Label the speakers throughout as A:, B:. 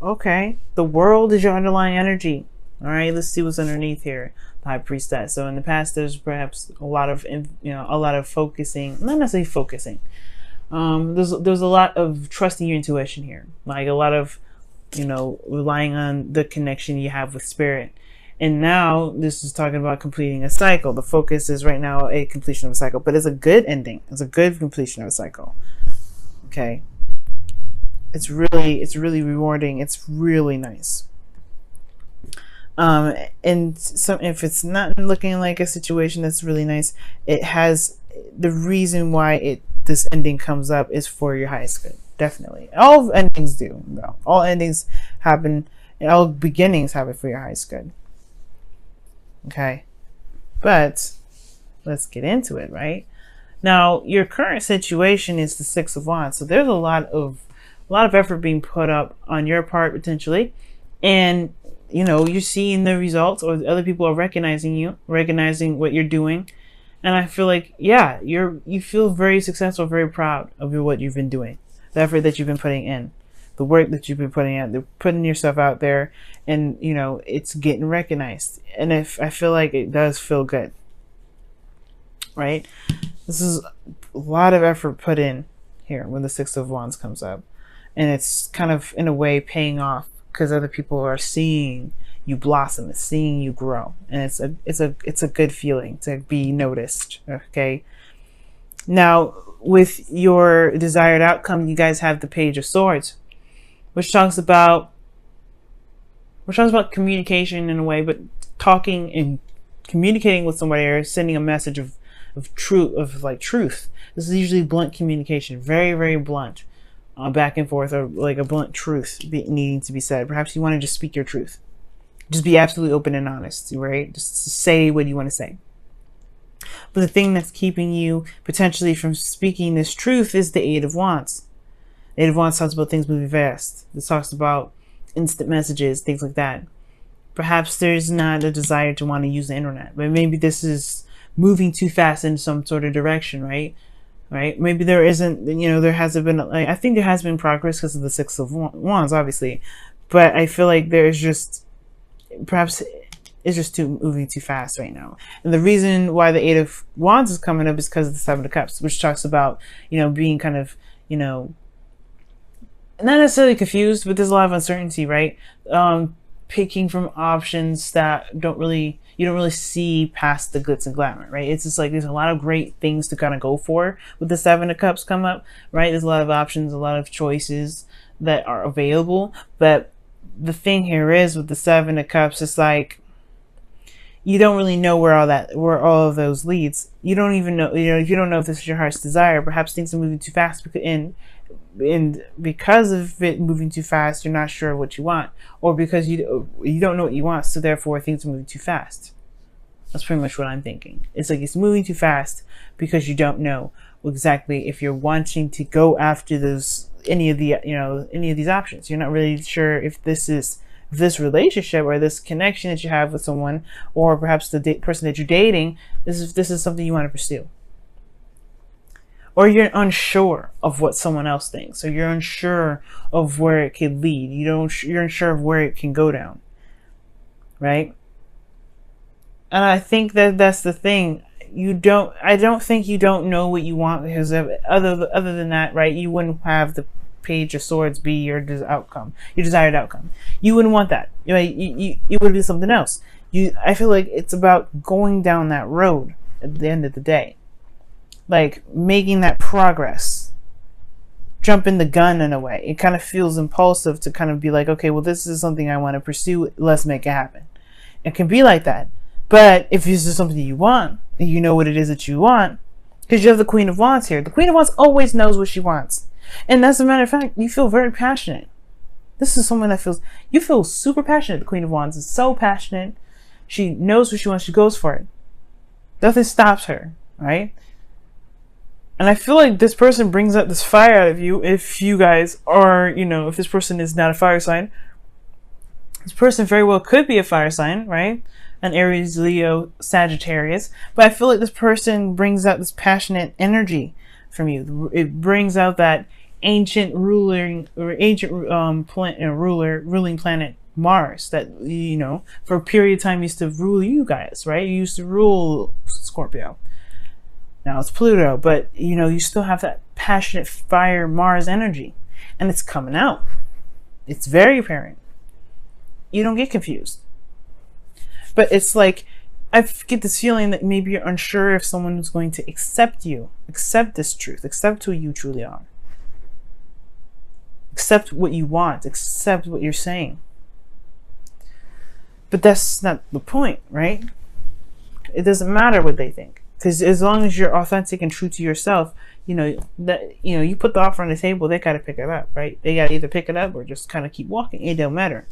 A: Okay, the world is your underlying energy. All right, let's see what's underneath here. The high priestess. So in the past, there's perhaps a lot of, a lot of focusing, not necessarily focusing. There's a lot of trusting your intuition here, like a lot of, relying on the connection you have with spirit. And now this is talking about completing a cycle. The focus is right now a completion of a cycle, but it's a good ending. It's a good completion of a cycle. Okay. It's really rewarding. It's really nice. And some, if it's not looking like a situation that's really nice, it has the reason why this ending comes up is for your highest good. Definitely, all endings do. No, all endings happen, and all beginnings happen for your highest good. Okay, but let's get into it. Right now, your current situation is the Six of Wands, so there's a lot of effort being put up on your part potentially, and you're seeing the results, or other people are recognizing what you're doing. And I feel like, yeah, you feel very successful, very proud of what you've been doing, the effort that you've been putting in, the work that you've been putting out, they're putting yourself out there, and it's getting recognized. And if I feel like it does feel good, right? This is a lot of effort put in here when the Six of Wands comes up, and it's kind of in a way paying off, because other people are seeing you blossom, seeing you grow, and it's a good feeling to be noticed. Okay, now with your desired outcome, you guys have the Page of Swords, which talks about communication in a way, but talking and communicating with somebody, or sending a message of truth. This is usually blunt communication, very, very blunt. Back and forth, or like a blunt truth needing to be said. Perhaps you want to just speak your truth. Just be absolutely open and honest, right? Just say what you want to say. But the thing that's keeping you potentially from speaking this truth is the Eight of Wands. The Eight of Wands talks about things moving fast. This talks about instant messages, things like that. Perhaps there's not a desire to want to use the internet, but maybe this is moving too fast in some sort of direction, right? Right? Maybe there isn't, there hasn't been, I think there has been progress because of the Six of Wands, obviously. But I feel like there's just, perhaps it's just moving too fast right now. And the reason why the Eight of Wands is coming up is because of the Seven of Cups, which talks about, being kind of, not necessarily confused, but there's a lot of uncertainty, right? Picking from options that you don't really see past the glitz and glamour, right? It's just like there's a lot of great things to kind of go for with the Seven of Cups come up, right? There's a lot of options, a lot of choices that are available. But the thing here is with the Seven of Cups, it's like you don't really know where all of those leads. You don't even know, if you don't know if this is your heart's desire, perhaps things are moving too fast, and because of it moving too fast, you're not sure what you want, or because you don't know what you want, so therefore things are moving too fast. That's pretty much what I'm thinking. It's like it's moving too fast because you don't know exactly if you're wanting to go after any of these options. You're not really sure if this relationship or this connection that you have with someone, or perhaps the person that you're dating, this is something you want to pursue. Or you're unsure of what someone else thinks, or you're unsure of where it could lead. You're unsure of where it can go down, right? And I think that's the thing. I don't think you don't know what you want, because other than that, right? You wouldn't have the Page of Swords be your desired outcome. You wouldn't want that. It would be something else. I feel like it's about going down that road at the end of the day. Like making that progress, jumping the gun in a way. It kind of feels impulsive to kind of be like, okay, well, this is something I want to pursue. Let's make it happen. It can be like that. But if this is something you want, and you know what it is that you want, because you have the Queen of Wands here. The Queen of Wands always knows what she wants. And as a matter of fact, you feel very passionate. This is someone that you feel super passionate. The Queen of Wands is so passionate. She knows what she wants. She goes for it. Nothing stops her, right? And I feel like this person brings up this fire out of you. If you guys are, if this person is not a fire sign, this person very well could be a fire sign, right? An Aries, Leo, Sagittarius. But I feel like this person brings out this passionate energy from you. It brings out that ancient ruling or ancient ruling planet Mars that, you know, for a period of time used to rule you guys, right? You used to rule Scorpio. Now it's Pluto, but you know, you still have that passionate fire Mars energy, and it's coming out. It's very apparent. You don't get confused. But it's like, I get this feeling that maybe you're unsure if someone is going to accept you, accept this truth, accept who you truly are, accept what you want, accept what you're saying. But that's not the point, right? It doesn't matter what they think, because as long as you're authentic and true to yourself, you know that, you know, you put the offer on the table, they gotta pick it up, right? They gotta either pick it up or just kind of keep walking. It don't matter.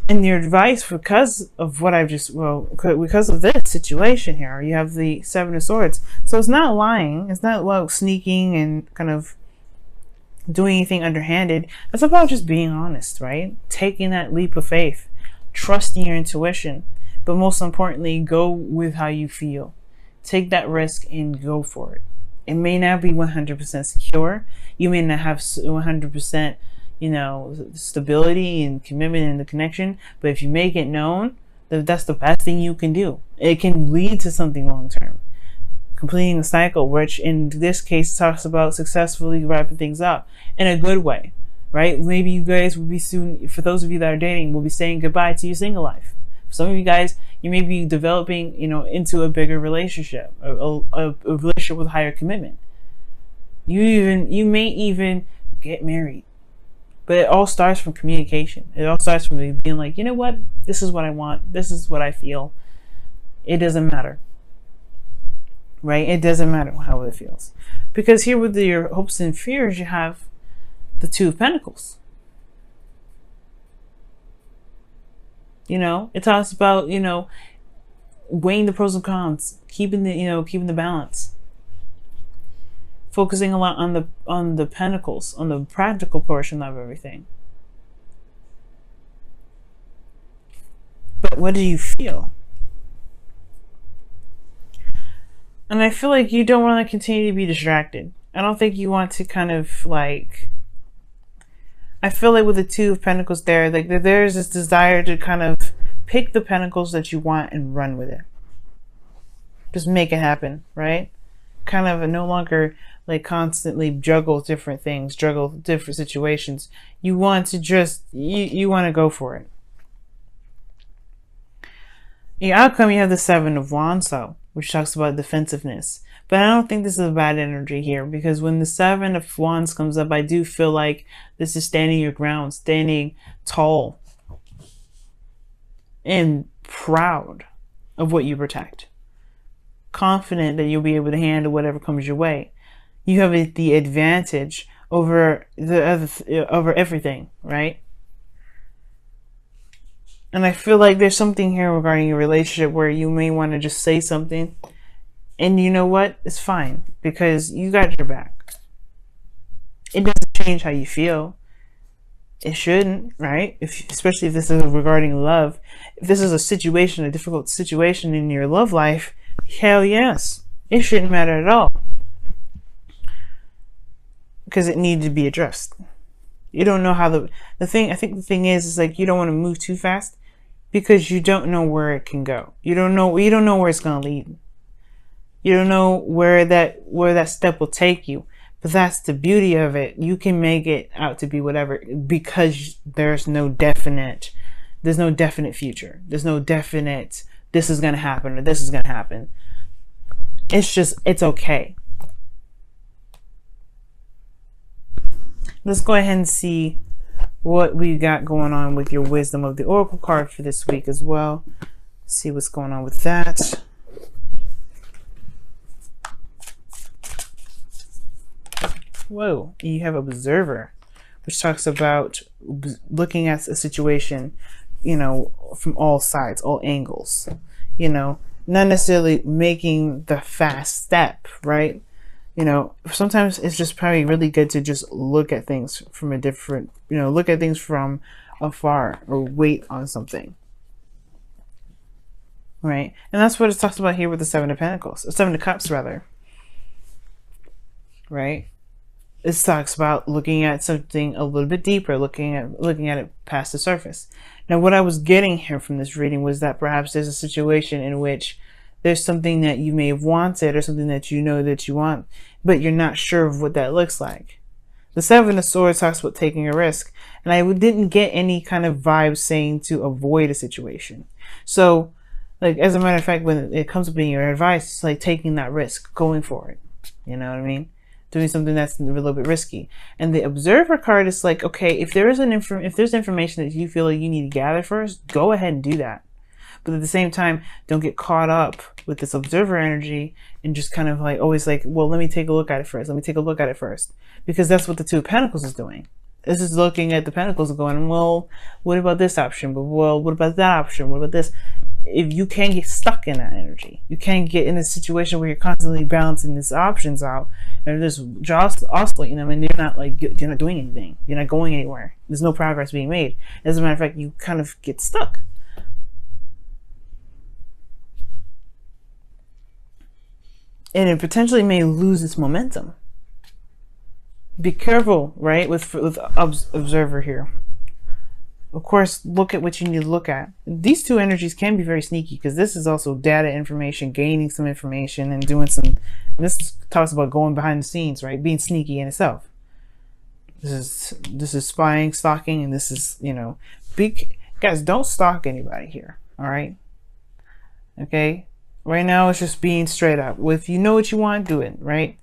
A: And your advice, because of what I've just, because of this situation here, you have the Seven of Swords. So it's not lying. It's not about sneaking and kind of doing anything underhanded. It's about just being honest, right? Taking that leap of faith, trusting your intuition, but most importantly, go with how you feel. Take that risk and go for it. It may not be 100% secure. You may not have 100%, you know, stability and commitment in the connection, but if you make it known, that's the best thing you can do. It can lead to something long term. Completing a cycle, which in this case talks about successfully wrapping things up in a good way, right? Maybe you guys will be soon, for those of you that are dating, will be saying goodbye to your single life. For some of you guys, you may be developing, you know, into a bigger relationship, a relationship with higher commitment. You may even get married. But it all starts from communication. It all starts from being like, you know what? This is what I want. This is what I feel. It doesn't matter. Right? It doesn't matter how it feels. Because here with your hopes and fears, you have the Two of Pentacles. You know, it talks about, you know, weighing the pros and cons, keeping the balance. Focusing a lot on the pentacles, on the practical portion of everything. But what do you feel? And I feel like you don't want to continue to be distracted. I don't think you want to kind of like, I feel like with the Two of Pentacles there, like there's this desire to kind of pick the pentacles that you want and run with it. Just make it happen, right? Kind of no longer like constantly juggle different things, juggle different situations. You want to just, you want to go for it. The outcome, you have the Seven of Wands though, which talks about defensiveness. But I don't think this is a bad energy here, because when the Seven of Wands comes up, I do feel like this is standing your ground, standing tall and proud of what you protect. Confident that you'll be able to handle whatever comes your way. You have the advantage over over everything, right? And I feel like there's something here regarding your relationship where you may want to just say something, and you know what? It's fine, because you got your back. It doesn't change how you feel. It shouldn't, right? Especially if this is regarding love. If this is a situation, a difficult situation in your love life, hell yes. It shouldn't matter at all. Because it needed to be addressed. You don't know how I think the thing is like, you don't want to move too fast because you don't know where it can go. You don't know where it's going to lead. You don't know where that step will take you. But that's the beauty of it. You can make it out to be whatever, because there's no definite future. There's no definite, this is going to happen or this is going to happen. It's okay. Let's go ahead and see what we got going on with your wisdom of the Oracle card for this week as well. See what's going on with that. Whoa, you have Observer, which talks about looking at a situation, you know, from all sides, all angles, you know, not necessarily making the fast step, right? You know, sometimes it's just probably really good to just look at things from a different, you know, look at things from afar or wait on something. Right? And that's what it talks about here with the Seven of Pentacles, or Seven of Cups rather. Right? This talks about looking at something a little bit deeper, looking at it past the surface. Now, what I was getting here from this reading was that perhaps there's a situation in which there's something that you may have wanted, or something that you know that you want, but you're not sure of what that looks like. The Seven of Swords talks about taking a risk, and I didn't get any kind of vibe saying to avoid a situation. So, like, as a matter of fact, when it comes to being your advice, it's like taking that risk, going for it. You know what I mean? Doing something that's a little bit risky. And the Observer card is like, okay, if there's information that you feel like you need to gather first, go ahead and do that. But at the same time, don't get caught up with this Observer energy and just kind of like always like, well, let me take a look at it first. Let me take a look at it first. Because that's what the Two of Pentacles is doing. This is looking at the Pentacles and going, well, what about this option? But well, what about that option? What about this? If you can't get stuck in that energy, you can't get in a situation where you're constantly balancing these options out and just oscillating them, and you're not doing anything. You're not going anywhere. There's no progress being made. As a matter of fact, you kind of get stuck. And it potentially may lose its momentum. Be careful, right, with Observer here. Of course, look at what you need to look at. These two energies can be very sneaky, because this is also data information, gaining some information and doing some. This talks about going behind the scenes, right? Being sneaky in itself. This is spying, stalking, and this is, you know, guys, don't stalk anybody here. All right. Okay. Right now, it's just being straight up. If you know what you want, do it. Right.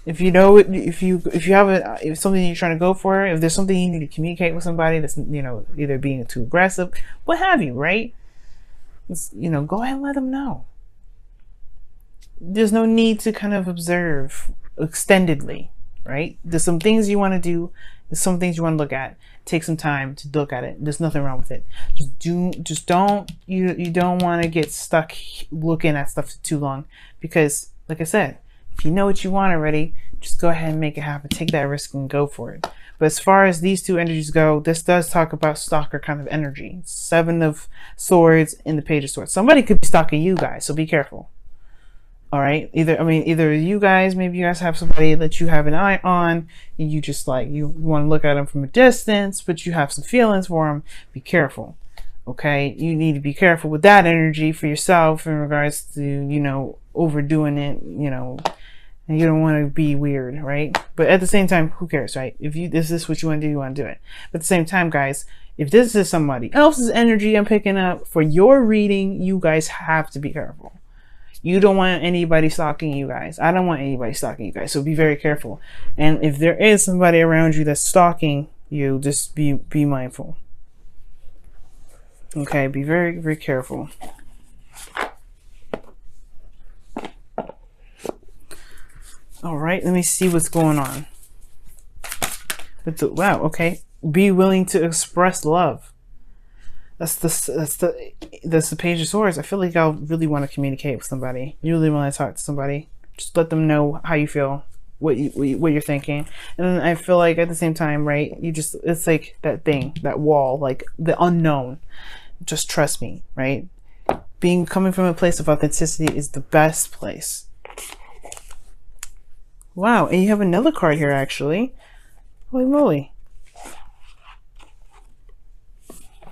A: If you know it, if you have something you're trying to go for, if there's something you need to communicate with somebody that's, you know, either being too aggressive, what have you, right? You know, go ahead and let them know. There's no need to kind of observe extendedly, right? There's some things you want to do. There's some things you want to look at. Take some time to look at it. There's nothing wrong with it. Just don't you don't want to get stuck looking at stuff too long, because, like I said, if you know what you want already, just go ahead and make it happen. Take that risk and go for it. But as far as these two energies go, this does talk about stalker kind of energy. Seven of Swords and the Page of Swords. Somebody could be stalking you guys, so be careful. All right. Either you guys, maybe you guys have somebody that you have an eye on, and you just like, you want to look at them from a distance, but you have some feelings for them. Be careful. Okay. You need to be careful with that energy for yourself in regards to, you know, overdoing it, you know, and you don't want to be weird, right? But at the same time, who cares, right? If this is what you want to do, you want to do it. But at the same time, guys, if this is somebody else's energy I'm picking up for your reading, you guys have to be careful. You don't want anybody stalking you guys. I don't want anybody stalking you guys. So be very careful. And if there is somebody around you that's stalking you, just be mindful. Okay, be very, very careful. All right, let me see what's going on. Wow, okay. Be willing to express love. That's the Page of Swords. I feel like I'll really want to communicate with somebody. You really want to talk to somebody. Just let them know how you feel, what you're thinking. And then I feel like at the same time, right, it's like that thing, that wall, like the unknown. Just trust me, right? Coming from a place of authenticity is the best place. Wow, and you have another card here, actually. Holy moly.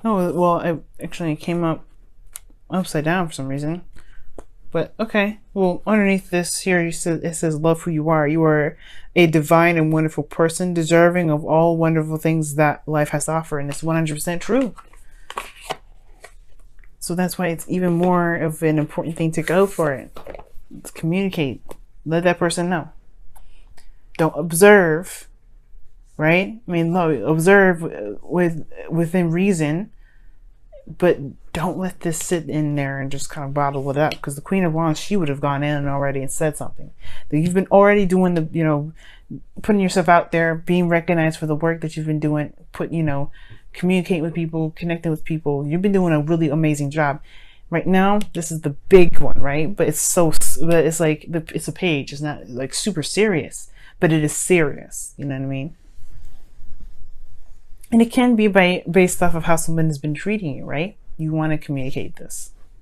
A: Oh, well, it came up upside down for some reason. But, okay. Well, underneath this here, it says, love who you are. You are a divine and wonderful person, deserving of all wonderful things that life has to offer. And it's 100% true. So that's why it's even more of an important thing to go for it. Let's communicate. Let that person know. Don't observe. Right? I mean, no, observe within reason, but don't let this sit in there and just kind of bottle it up, because the Queen of Wands, she would have gone in already and said something. You've been already doing the, you know, putting yourself out there, being recognized for the work that you've been doing, communicating with people, connecting with people. You've been doing a really amazing job. Right now, this is the big one, right? But it's like, it's a page. It's not like super serious, but it is serious. You know what I mean? And it can be based off of how someone has been treating you, right? You want to communicate this.